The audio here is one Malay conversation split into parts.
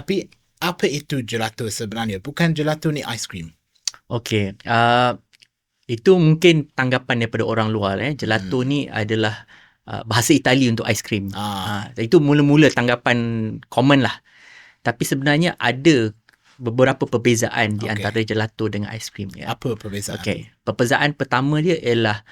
Tapi apa itu gelato sebenarnya? Bukan gelato ni aiskrim. Okey, itu mungkin tanggapan daripada orang luar. Gelato ni adalah bahasa Itali untuk aiskrim. Itu mula-mula tanggapan common lah. Tapi sebenarnya ada beberapa perbezaan di antara gelato dengan aiskrim. Apa perbezaan? Okey, perbezaan pertama dia ialah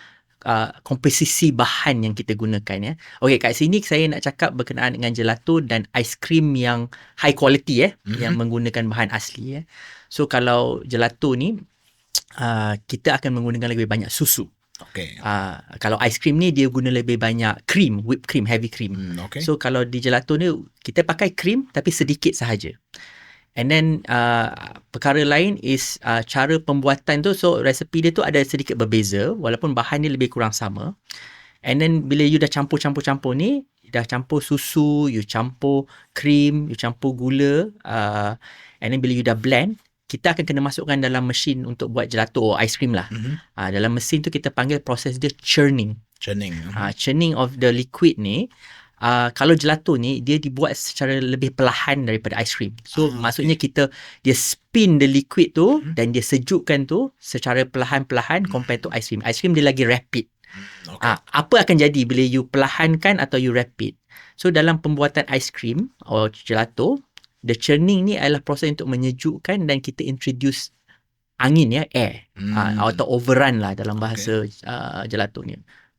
komposisi bahan yang kita gunakan. Okey, kat sini saya nak cakap berkenaan dengan gelato dan aiskrim yang high quality yang menggunakan bahan asli. So kalau gelato ni kita akan menggunakan lebih banyak susu. Kalau aiskrim ni dia guna lebih banyak cream, whipped cream, heavy cream. So kalau di gelato ni kita pakai cream tapi sedikit sahaja. And then perkara lain is cara pembuatan tu. So resepi dia tu ada sedikit berbeza walaupun bahan dia lebih kurang sama. And then bila you dah campur ni, dah campur susu, you campur cream, you campur gula, and then bila you dah blend, kita akan kena masukkan dalam mesin untuk buat gelato or ice cream lah. Dalam mesin tu kita panggil proses dia churning. Churning of the liquid ni. Kalau gelato ni dia dibuat secara lebih perlahan daripada ice cream. So maksudnya dia spin the liquid tu dan dia sejukkan tu secara perlahan-perlahan compared to ice cream. Ice cream dia lagi rapid. Apa akan jadi bila you perlahankan atau you rapid? So dalam pembuatan ice cream or gelato, the churning ni adalah proses untuk menyejukkan dan kita introduce angin air. Atau overrun lah dalam bahasa gelato ni.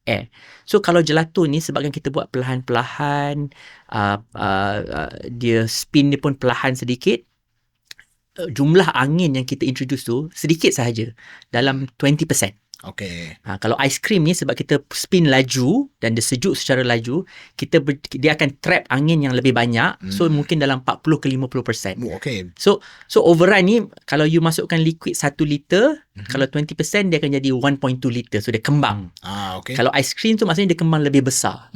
Air. So kalau gelato ni sebabkan kita buat perlahan-perlahan, dia spin dia pun perlahan sedikit, jumlah angin yang kita introduce tu sedikit sahaja, dalam 20%. Kalau ice cream ni sebab kita spin laju dan dia sejuk secara laju, dia akan trap angin yang lebih banyak. So mungkin dalam 40 ke 50%. So overrun ni kalau you masukkan liquid 1 liter, kalau 20% dia akan jadi 1.2 liter. So dia kembang. Kalau ice cream tu maksudnya dia kembang lebih besar.